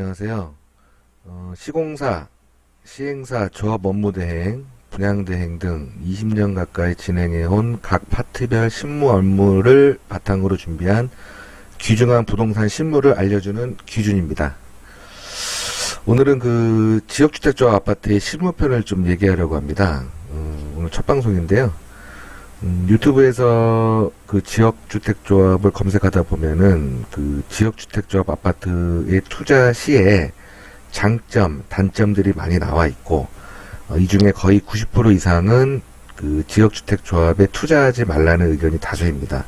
안녕하세요. 시공사, 시행사, 조합 업무 대행, 분양 대행 등 20년 가까이 진행해온 각 파트별 실무 업무를 바탕으로 준비한 귀중한 부동산 실무를 알려주는 귀준입니다. 오늘은 그 지역주택조합 아파트의 실무편을 좀 얘기하려고 합니다. 오늘 첫 방송인데요. 유튜브에서 그 지역주택조합을 검색하다 보면은 그 지역주택조합 아파트의 투자 시에 장점, 단점들이 많이 나와 있고, 이 중에 거의 90% 이상은 그 지역주택조합에 투자하지 말라는 의견이 다수입니다.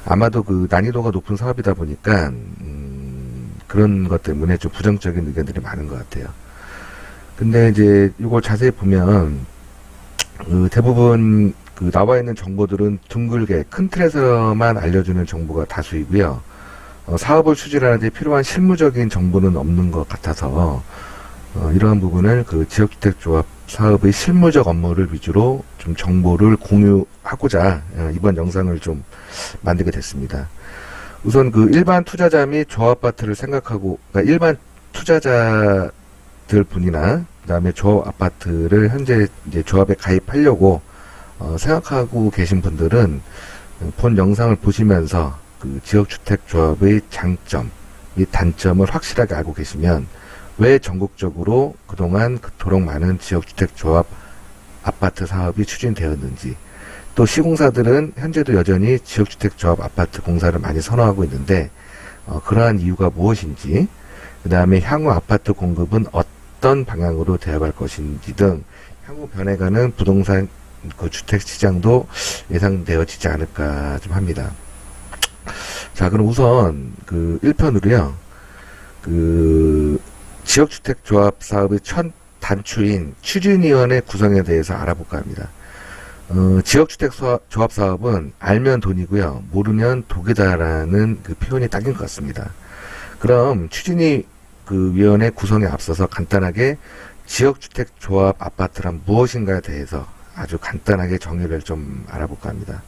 아마도 그 난이도가 높은 사업이다 보니까, 그런 것 때문에 좀 부정적인 의견들이 많은 것 같아요. 근데 이제 이걸 자세히 보면, 대부분 그 나와 있는 정보들은 둥글게 큰 틀에서만 알려주는 정보가 다수이고요. 사업을 추진하는 데 필요한 실무적인 정보는 없는 것 같아서 이러한 부분을 그 지역주택조합 사업의 실무적 업무를 위주로 좀 정보를 공유하고자 이번 영상을 좀 만들게 됐습니다. 우선 그 일반 투자자 및 조합 아파트를 생각하고, 그러니까 일반 투자자들 분이나 그다음에 조합 아파트를 현재 이제 조합에 가입하려고 생각하고 계신 분들은 본 영상을 보시면서 그 지역주택조합의 장점 및 단점을 확실하게 알고 계시면 왜 전국적으로 그동안 그토록 많은 지역주택조합 아파트 사업이 추진되었는지, 또 시공사들은 현재도 여전히 지역주택조합 아파트 공사를 많이 선호하고 있는데 그러한 이유가 무엇인지, 그 다음에 향후 아파트 공급은 어떤 방향으로 되어갈 것인지 등 향후 변해가는 부동산 그 주택시장도 예상되어지지 않을까 좀 합니다. 자, 그럼 우선 그 1편으로요. 그 지역주택조합 사업의 첫 단추인 추진위원회 구성에 대해서 알아볼까 합니다. 지역주택조합 사업은 알면 돈이고요. 모르면 독이다라는 그 표현이 딱인 것 같습니다. 그럼 추진위 그 위원회 구성에 앞서서 간단하게 지역주택조합 아파트란 무엇인가에 대해서 아주 간단하게 정의를 좀 알아볼까 합니다.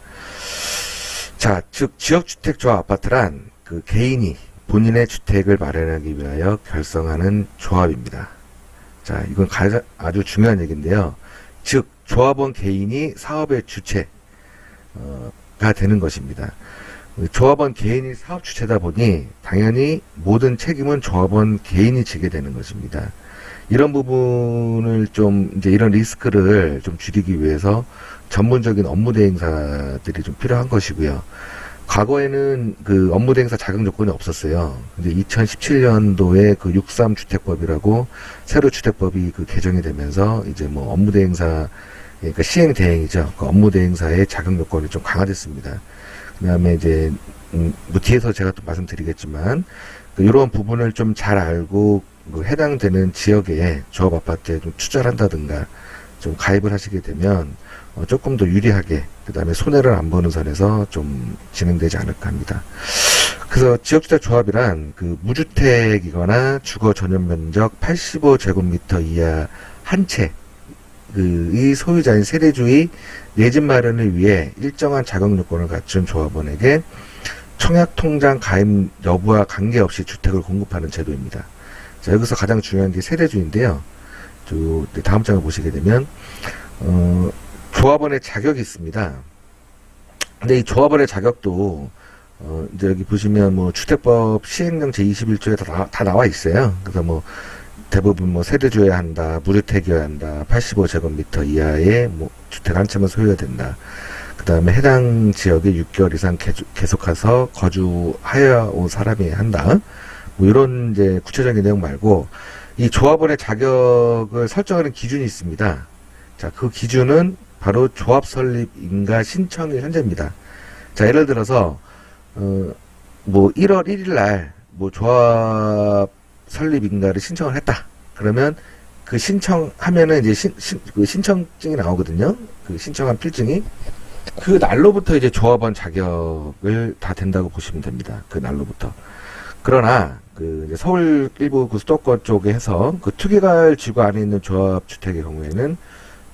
자, 즉 지역주택조합 아파트란 그 개인이 본인의 주택을 마련하기 위하여 결성하는 조합입니다. 자, 이건 아주 중요한 얘기인데요. 즉 조합원 개인이 사업의 주체가 되는 것입니다. 조합원 개인이 사업 주체다 보니 당연히 모든 책임은 조합원 개인이 지게 되는 것입니다. 이런 부분을 좀, 이제 이런 리스크를 좀 줄이기 위해서 전문적인 업무 대행사들이 좀 필요한 것이고요. 과거에는 그 업무 대행사 자격 요건이 없었어요. 근데 2017년도에 그 63주택법이라고 새로 주택법이 그 개정이 되면서 이제 뭐 업무 대행사, 그러니까 시행 대행이죠. 그 업무 대행사의 자격 요건이 좀 강화됐습니다. 그 다음에 이제, 뭐 뒤에서 제가 또 말씀드리겠지만, 이런 부분을 좀 잘 알고 해당되는 지역에 조합 아파트에 좀 투자를 한다든가 좀 가입을 하시게 되면 조금 더 유리하게, 그 다음에 손해를 안 보는 선에서 좀 진행되지 않을까 합니다. 그래서 지역주택조합이란 그 무주택이거나 주거 전용 면적 85제곱미터 이하 한 채, 이 소유자인 세대주의 내 집 마련을 위해 일정한 자격 요건을 갖춘 조합원에게 청약통장 가입 여부와 관계없이 주택을 공급하는 제도입니다. 자, 여기서 가장 중요한 게 세대주인데요. 다음 장을 보시게 되면, 조합원의 자격이 있습니다. 근데 이 조합원의 자격도, 이제 여기 보시면 뭐 주택법 시행령 제21조에 다 나와 있어요. 그래서 뭐 대부분 뭐 세대주여야 한다, 무주택이어야 한다, 85제곱미터 이하의 뭐 주택 한 채만 소유해야 된다. 그 다음에 해당 지역에 6개월 이상 계속해서 거주하여 온 사람이 한다. 뭐 이런 이제 구체적인 내용 말고 이 조합원의 자격을 설정하는 기준이 있습니다. 자, 그 기준은 바로 조합 설립 인가 신청일 현재입니다. 자, 예를 들어서 뭐 1월 1일 날 뭐 조합 설립 인가를 신청을 했다. 그러면 그 신청하면은 이제 그 신청증이 나오거든요. 그 신청한 필증이. 그 날로부터 이제 조합원 자격을 다 된다고 보시면 됩니다. 그 날로부터. 그러나 그 이제 서울 일부 그 수도권 쪽에 해서 그 투기가을 지구 안에 있는 조합 주택의 경우에는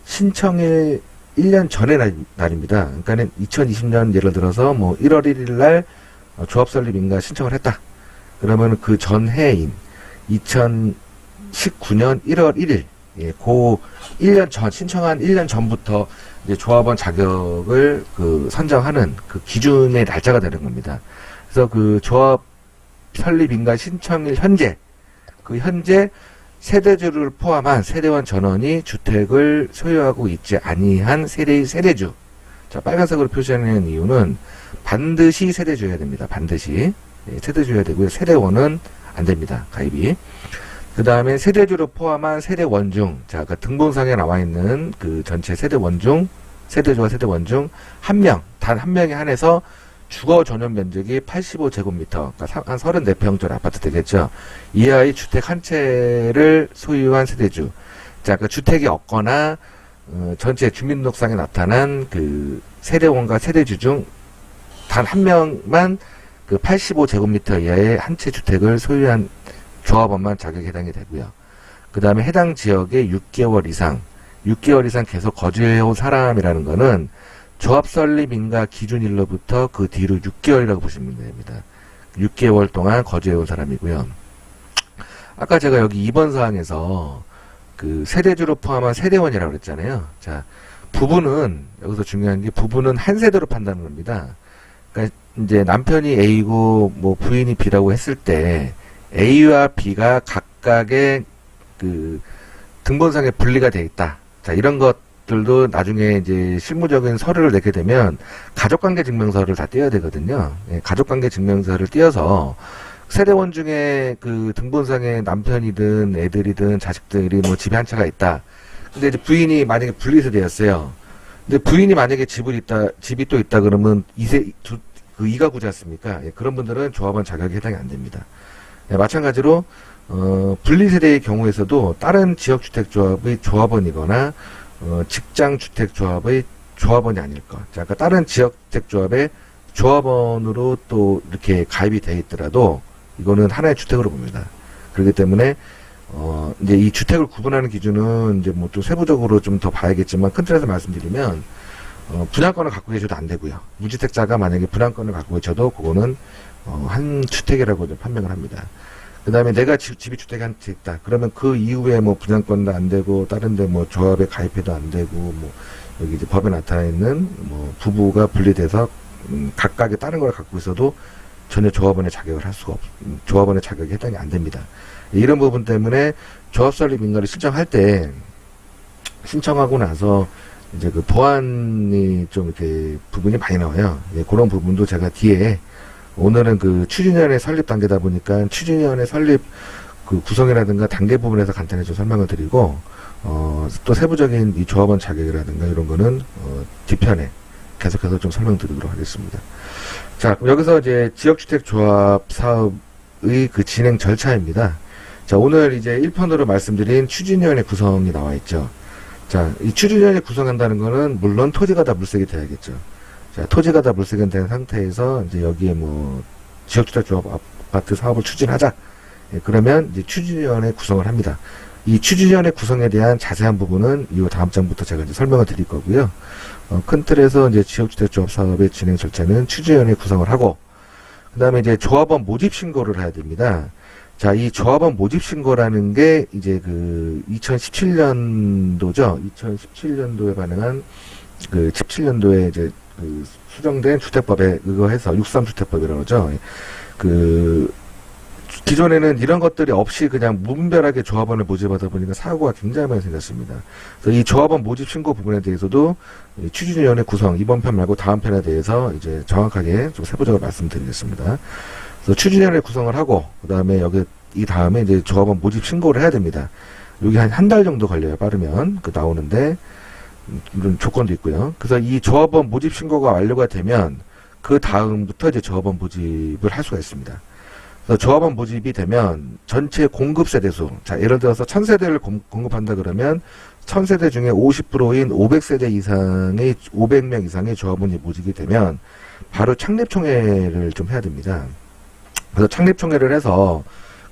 신청일 1년 전의 날입니다. 그러니까는 2020년 예를 들어서 뭐 1월 1일 날 조합 설립 인가 신청을 했다. 그러면 그 전해인 2019년 1월 1일, 예, 그 1년 전, 신청한 1년 전부터 이제 조합원 자격을 그 선정하는 그 기준의 날짜가 되는 겁니다. 그래서 그 조합 설립인가 신청일 현재, 그 현재 세대주를 포함한 세대원 전원이 주택을 소유하고 있지 아니한 세대의 세대주. 자, 빨간색으로 표시하는 이유는 반드시 세대주여야 됩니다. 반드시. 예, 세대주여야 되고요. 세대원은 안 됩니다. 가입이. 그 다음에 세대주를 포함한 세대원 중, 자, 그 등본상에 나와 있는 그 전체 세대원 중, 세대주와 세대원 중 한 명, 단 한 명에 한해서 주거 전용 면적이 85제곱미터, 그러니까 한 34평짜리 아파트 되겠죠. 이하의 주택 한 채를 소유한 세대주. 자, 그 주택이 없거나 전체 주민등록상에 나타난 그 세대원과 세대주 중 단 한 명만 그 85제곱미터 이하의 한 채 주택을 소유한 조합원만 자격에 해당이 되고요. 그 다음에 해당 지역에 6개월 이상 계속 거주해온 사람이라는 거는 조합 설립 인가 기준일로부터 그 뒤로 6개월이라고 보시면 됩니다. 6개월 동안 거주해온 사람이고요. 아까 제가 여기 2번 사항에서 그 세대주로 포함한 세대원이라고 그랬잖아요. 자, 부부는, 여기서 중요한 게 부부는 한 세대로 판단을 합니다. 그러니까 이제 남편이 A고 뭐 부인이 B라고 했을 때 A와 B가 각각의 그 등본상에 분리가 돼 있다. 자, 이런 것들도 나중에 이제 실무적인 서류를 내게 되면 가족관계 증명서를 다 떼어야 되거든요. 예, 가족관계 증명서를 떼어서 세대원 중에 그 등본상에 남편이든 애들이든 자식들이 뭐 집에 한 채가 있다. 근데 이제 부인이 만약에 분리세대였어요. 근데 부인이 만약에 집이 또 있다 그러면 그 이가구지 않습니까? 예, 그런 분들은 조합원 자격에 해당이 안 됩니다. 예, 마찬가지로 분리세대의 경우에서도 다른 지역주택조합의 조합원이거나 직장주택조합의 조합원이 아닐 것. 자, 그러니까 다른 지역주택조합의 조합원으로 또 이렇게 가입이 되어 있더라도 이거는 하나의 주택으로 봅니다. 그렇기 때문에 이제 이 주택을 구분하는 기준은 이제 뭐 또 세부적으로 좀 더 봐야겠지만 큰 틀에서 말씀드리면 분양권을 갖고 계셔도 안 되고요. 무주택자가 만약에 분양권을 갖고 계셔도 그거는 한 주택이라고 좀 판명을 합니다. 그 다음에 내가 집이 주택이 한 채 있다. 그러면 그 이후에 뭐 분양권도 안 되고, 다른데 뭐 조합에 가입해도 안 되고, 뭐, 여기 이제 법에 나타나 있는 뭐 부부가 분리돼서, 각각의 다른 걸 갖고 있어도 전혀 조합원의 자격을 할 수가 조합원의 자격이 해당이 안 됩니다. 이런 부분 때문에 조합 설립 인가를 신청할 때, 신청하고 나서 이제 그 보안이 좀 이렇게 부분이 많이 나와요. 예, 그런 부분도 제가 뒤에 오늘은 그 추진위원회 설립 단계다 보니까 추진위원회 설립 그 구성이라든가 단계 부분에서 간단히 좀 설명을 드리고 또 세부적인 이 조합원 자격이라든가 이런 거는 뒤편에 계속해서 좀 설명드리도록 하겠습니다. 자, 그럼 여기서 이제 지역주택조합 사업의 그 진행 절차입니다. 자, 오늘 이제 1편으로 말씀드린 추진위원회 구성이 나와 있죠. 자, 이 추진위원회 구성한다는 거는 물론 토지가 다 물색이 돼야겠죠. 자, 토지가 다 물색이 된 상태에서 이제 여기에 뭐 지역주택조합 아파트 사업을 추진하자. 예, 그러면 이제 추진위원회 구성을 합니다. 이 추진위원회 구성에 대한 자세한 부분은 이 다음 장부터 제가 이제 설명을 드릴 거고요. 큰 틀에서 이제 지역주택조합 사업의 진행 절차는 추진위원회 구성을 하고, 그 다음에 이제 조합원 모집 신고를 해야 됩니다. 자, 이 조합원 모집 신고라는 게 이제 그 2017년도죠. 2017년도에 반영한 그 17년도에 이제 그 수정된 주택법에 의거해서 63주택법이라고 하죠. 그 기존에는 이런 것들이 없이 그냥 무분별하게 조합원을 모집하다 보니까 사고가 굉장히 많이 생겼습니다. 그래서 이 조합원 모집 신고 부분에 대해서도 추진위원회 구성 이번 편 말고 다음 편에 대해서 이제 정확하게 좀 세부적으로 말씀드리겠습니다. 그래서 추진위원회 구성을 하고 그 다음에 여기 이 다음에 이제 조합원 모집 신고를 해야 됩니다. 여기 한 달 정도 걸려요. 빠르면 그 나오는데 이런 조건도 있고요. 그래서 이 조합원 모집 신고가 완료가 되면 그 다음부터 이제 조합원 모집을 할 수가 있습니다. 그래서 조합원 모집이 되면 전체 공급 세대수, 자, 예를 들어서 1000세대를 공급한다 그러면 1000세대 중에 50%인 500세대 이상의 500명 이상의 조합원이 모집이 되면 바로 창립총회를 좀 해야 됩니다. 그래서 창립총회를 해서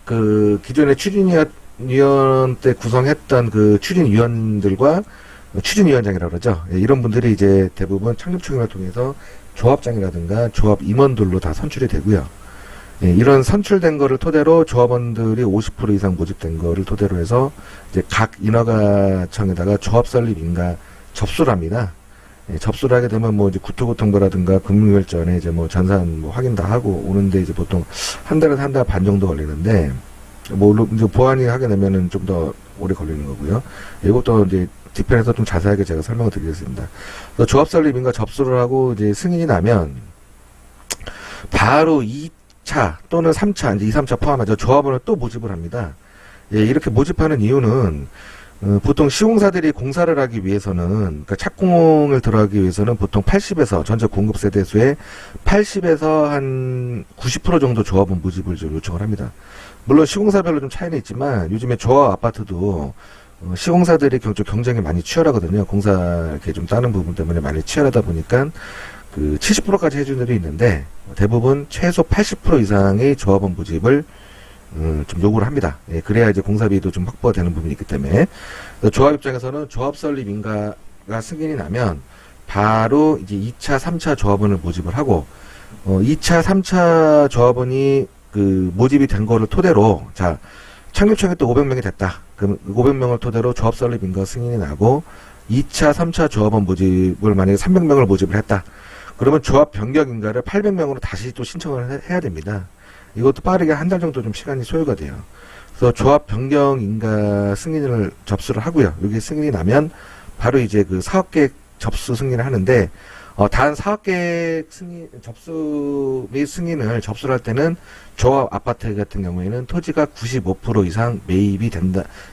그 기존의 추진위원 때 구성했던 그 추진위원들과 추진위원장이라고 그러죠. 예, 이런 분들이 이제 대부분 창립총회를 통해서 조합장이라든가 조합 임원들로 다 선출이 되고요. 예, 이런 선출된 거를 토대로 조합원들이 50% 이상 모집된 거를 토대로 해서 이제 각 인허가청에다가 조합 설립 인가 접수를 합니다. 예, 접수를 하게 되면 뭐 이제 구토고통부라든가 금융결전에 이제 뭐 전산 뭐 확인 다 하고 오는데 이제 보통 한 달에서 한 달 반 정도 걸리는데 뭐 이제 보완이 하게 되면은 좀 더 오래 걸리는 거고요. 이것도 이제 뒤편에서 좀 자세하게 제가 설명을 드리겠습니다. 그래서 조합 설립 인가 접수를 하고 이제 승인이 나면 바로 2차 또는 3차, 이제 2, 3차 포함하죠. 조합원을 또 모집을 합니다. 예, 이렇게 모집하는 이유는, 보통 시공사들이 공사를 하기 위해서는, 그러니까 착공을 들어가기 위해서는 보통 80에서, 전체 공급 세대수의 80에서 한 90% 정도 조합원 모집을 좀 요청을 합니다. 물론 시공사별로 좀 차이는 있지만, 요즘에 조합 아파트도, 시공사들이 경쟁이 많이 치열하거든요. 공사 이렇게 좀 따는 부분 때문에 많이 치열하다 보니까, 70%까지 해주는 데도 있는데 대부분 최소 80% 이상의 조합원 모집을 좀 요구를 합니다. 예, 그래야 이제 공사비도 좀 확보가 되는 부분이 있기 때문에 조합 입장에서는 조합 설립 인가가 승인이 나면 바로 이제 2차, 3차 조합원을 모집을 하고 2차, 3차 조합원이 모집이 된 거를 토대로 자 창립청에 또 500명이 됐다. 그럼 500명을 토대로 조합 설립 인가 승인이 나고 2차, 3차 조합원 모집을 만약에 300명을 모집을 했다. 그러면 조합 변경 인가를 800명으로 다시 또 신청을 해야 됩니다. 이것도 빠르게 한 달 정도 좀 시간이 소요가 돼요. 그래서 조합 변경 인가 승인을 접수를 하고요. 여기 승인이 나면 바로 이제 사업계획 접수 승인을 하는데 단 사업계획 접수 및 승인을 접수를 할 때는 조합 아파트 같은 경우에는 토지가 95% 이상 매입이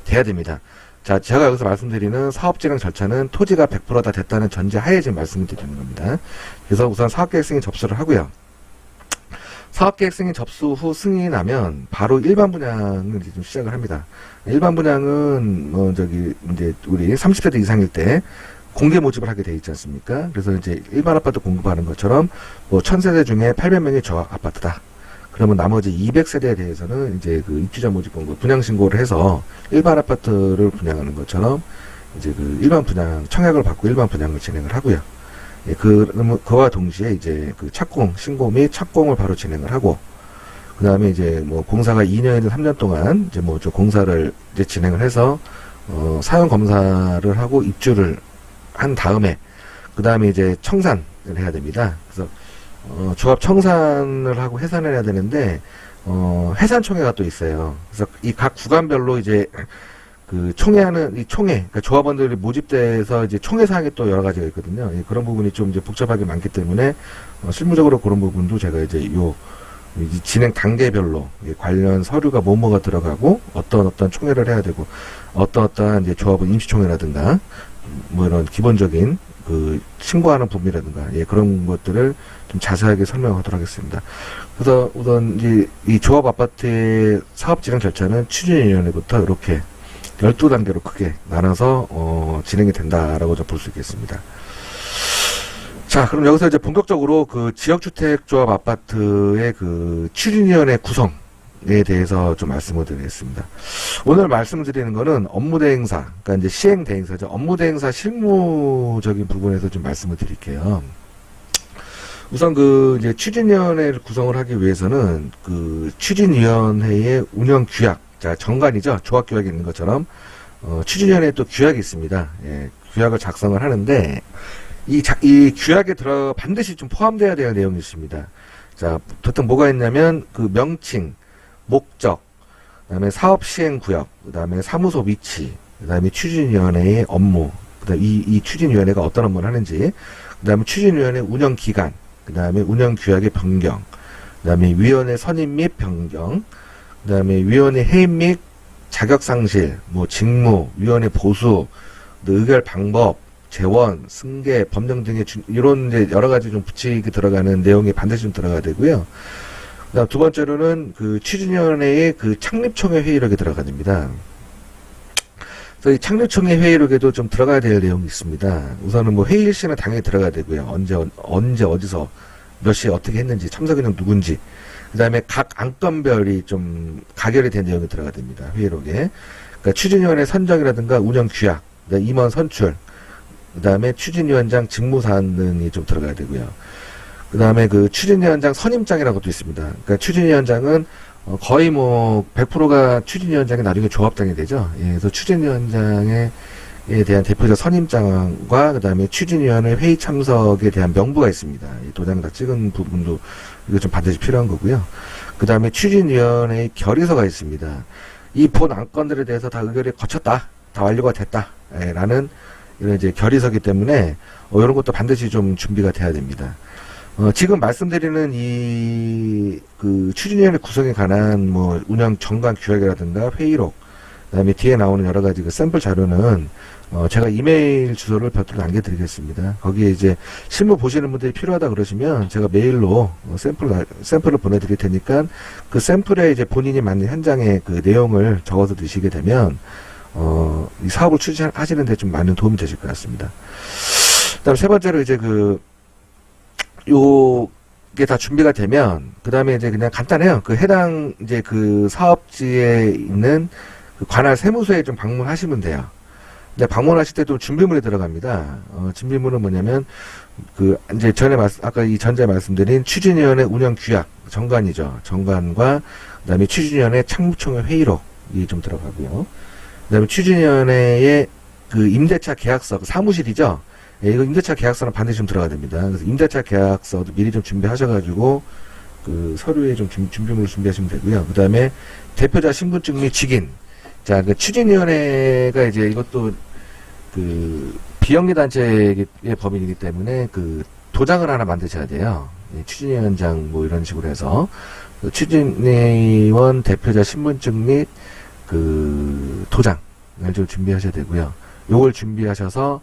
돼야 됩니다. 자, 제가 여기서 말씀드리는 사업진행 절차는 토지가 100%다 됐다는 전제 하에 지금 말씀을 드리는 겁니다. 그래서 우선 사업계획 승인 접수를 하고요. 사업계획 승인 접수 후 승인이 나면 바로 일반 분양을 이제 좀 시작을 합니다. 일반 분양은 이제 우리 30세대 이상일 때 공개 모집을 하게 돼 있지 않습니까? 그래서 이제 일반 아파트 공급하는 것처럼 뭐 1000세대 중에 800명이 조합 아파트다. 그러면 나머지 200세대에 대해서는 이제 입주자 모집 공고 분양 신고를 해서 일반 아파트를 분양하는 것처럼 이제 일반 분양 청약을 받고 일반 분양을 진행을 하고요. 예, 그와 동시에 이제 착공 신고 및 착공을 바로 진행을 하고 그다음에 이제 뭐 공사가 2년이든 3년 동안 이제 뭐 공사를 이제 진행을 해서 사용 검사를 하고 입주를 한 다음에 그다음에 이제 청산을 해야 됩니다. 그래서 조합 청산을 하고 해산을 해야 되는데, 해산총회가 또 있어요. 그래서 이 각 구간별로 이제, 그러니까 조합원들이 모집돼서 이제 총회 사항이 또 여러 가지가 있거든요. 예, 그런 부분이 좀 이제 복잡하게 많기 때문에, 실무적으로 그런 부분도 제가 이제 이제 진행 단계별로 관련 서류가 뭐뭐가 들어가고, 어떤 총회를 해야 되고, 어떤 이제 조합원 임시총회라든가, 뭐 이런 기본적인 신고하는 부분이라든가, 예, 그런 것들을 좀 자세하게 설명하도록 하겠습니다. 그래서 우선 이제 이 조합 아파트의 사업 진행 절차는 추진위원회부터 이렇게 12단계로 크게 나눠서, 진행이 된다라고 볼 수 있겠습니다. 자, 그럼 여기서 이제 본격적으로 지역주택조합 아파트의 추진위원회 구성에 대해서 좀 말씀을 드리겠습니다. 오늘 말씀드리는 거는 업무대행사, 그러니까 이제 시행대행사죠. 업무대행사 실무적인 부분에서 좀 말씀을 드릴게요. 우선 이제 추진위원회를 구성을 하기 위해서는 추진위원회의 운영 규약, 자, 정관이죠. 조합규약이 있는 것처럼, 추진위원회에 또 규약이 있습니다. 예, 규약을 작성을 하는데, 이 규약에 반드시 좀 포함되어야 될 내용이 있습니다. 자, 보통 뭐가 있냐면, 명칭, 목적, 그 다음에 사업 시행 구역, 그 다음에 사무소 위치, 그 다음에 추진위원회의 업무, 그 다음에 이 추진위원회가 어떤 업무를 하는지, 그 다음에 추진위원회 운영 기간, 그 다음에 운영 규약의 변경, 그 다음에 위원회 선임 및 변경, 그 다음에 위원회 해임 및 자격 상실, 뭐 직무, 위원회 보수, 의결 방법, 재원, 승계, 법령 등의 이런 이제 여러 가지 좀 부칙이 들어가는 내용이 반드시 좀 들어가야 되고요. 그다음 두 번째로는 추진위원회의 창립총회 회의록이 들어가야 됩니다. 그래서 이 창립총회 회의록에도 좀 들어가야 될 내용이 있습니다. 우선은 뭐 회의일시는 당연히 들어가야 되고요. 언제 어디서 몇 시에 어떻게 했는지, 참석인은 누군지, 그 다음에 각 안건별이 좀 가결이 된 내용이 들어가야 됩니다. 회의록에. 그러니까 추진위원회 선정이라든가 운영 규약, 임원 선출, 그 다음에 추진위원장 직무사항 등이 좀 들어가야 되고요. 그 다음에 그 추진위원장 선임장이라는 것도 있습니다. 그러니까 추진위원장은 거의 뭐 100%가 추진위원장이 나중에 조합장이 되죠. 예, 그래서 추진위원장에 대한 대표자 선임장과 그 다음에 추진위원회 회의 참석에 대한 명부가 있습니다. 이 도장 다 찍은 부분도 이거 좀 반드시 필요한 거고요. 그 다음에 추진위원회의 결의서가 있습니다. 이 본 안건들에 대해서 다 의결이 거쳤다, 다 완료가 됐다, 라는 이런 이제 결의서기 때문에 이런 것도 반드시 좀 준비가 돼야 됩니다. 지금 말씀드리는 그 추진위원회 구성에 관한 뭐 운영 정관 규약이라든가 회의록, 그다음에 뒤에 나오는 여러 가지 그 샘플 자료는 제가 이메일 주소를 별도로 남겨드리겠습니다. 거기에 이제 실무 보시는 분들이 필요하다 그러시면 제가 메일로 샘플을 보내드릴 테니까 그 샘플에 이제 본인이 맞는 현장의 그 내용을 적어서 드시게 되면 이 사업을 추진하시는데 좀 많은 도움이 되실 것 같습니다. 그다음 세 번째로 이제 요게 다 준비가 되면 그 다음에 이제 그냥 간단해요. 그 해당 이제 그 사업지에 있는 그 관할 세무서에 좀 방문하시면 돼요. 근데 방문하실 때도 준비물이 들어갑니다. 준비물은 뭐냐면 그 이제 아까 이 전에 말씀드린 추진위원회 운영 규약 정관이죠. 정관과 그다음에 추진위원회 창무총회 회의록이 좀 들어가고요. 그다음에 추진위원회의 그 임대차 계약서 그 사무실이죠. 예, 이거 임대차 계약서는 반드시 좀 들어가야 됩니다. 그래서 임대차 계약서도 미리 좀 준비하셔가지고 그 서류에 좀 준비물을 준비하시면 되고요. 그 다음에 대표자 신분증 및 직인. 자, 그 추진위원회가 이제 이것도 그 비영리단체의 법인이기 때문에 그 도장을 하나 만드셔야 돼요. 예, 추진위원장 뭐 이런 식으로 해서 그 추진위원 대표자 신분증 및 그 도장을 좀 준비하셔야 되고요. 요걸 준비하셔서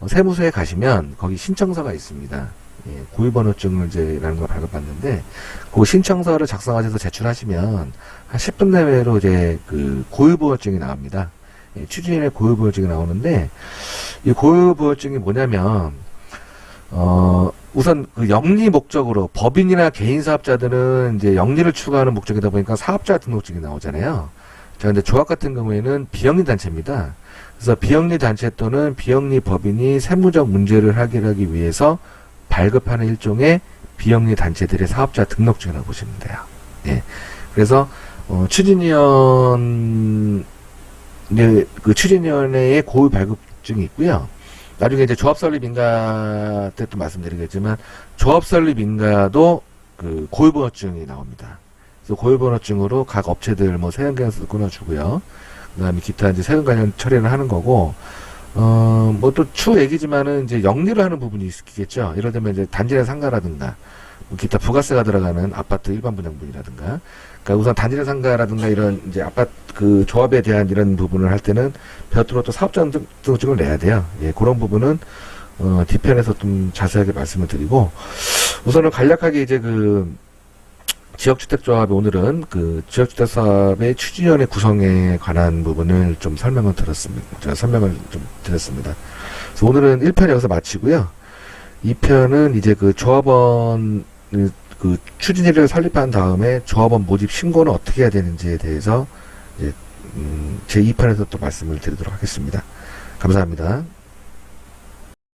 세무서에 가시면 거기 신청서가 있습니다. 예, 고유번호증을 이제라는 걸 발급받는데 그 신청서를 작성하셔서 제출하시면 한 10분 내외로 이제 그 고유번호증이 나옵니다. 예, 추진위원회 고유번호증이 나오는데 이 고유번호증이 뭐냐면 우선 그 영리 목적으로 법인이나 개인 사업자들은 이제 영리를 추구하는 목적이다 보니까 사업자 등록증이 나오잖아요. 자, 근데 조합 같은 경우에는 비영리 단체입니다. 그래서 비영리 단체 또는 비영리 법인이 세무적 문제를 해결하기 위해서 발급하는 일종의 비영리 단체들의 사업자 등록증이라고 보시면 돼요. 예. 그래서 추진위원회의 고유 발급증이 있고요. 나중에 이제 조합 설립 인가 때 또 말씀드리겠지만 조합 설립 인가도 그 고유번호증이 나옵니다. 그래서 고유번호증으로 각 업체들 뭐 세금계산서도 끊어주고요. 그다음에 기타 이제 세금 관련 처리를 하는 거고, 뭐 또 추후 얘기지만은 이제 영리를 하는 부분이 있겠죠. 예를 들면 이제 단지내 상가라든가, 뭐 기타 부가세가 들어가는 아파트 일반 분양분이라든가, 그러니까 우선 단지내 상가라든가 이런 이제 아파트 그 조합에 대한 이런 부분을 할 때는 별도로 또 사업자 등록증을 내야 돼요. 예, 그런 부분은 뒤편에서 좀 자세하게 말씀을 드리고, 우선은 간략하게 이제 그 지역주택조합이 오늘은 그 지역주택사업의 추진위원회 구성에 관한 부분을 좀 설명을 드렸습니다. 제가 설명을 좀 드렸습니다. 그래서 오늘은 1편 여기서 마치고요. 2편은 이제 그 조합원 그 추진위를 설립한 다음에 조합원 모집 신고는 어떻게 해야 되는지에 대해서 이제 제 2편에서 또 말씀을 드리도록 하겠습니다. 감사합니다.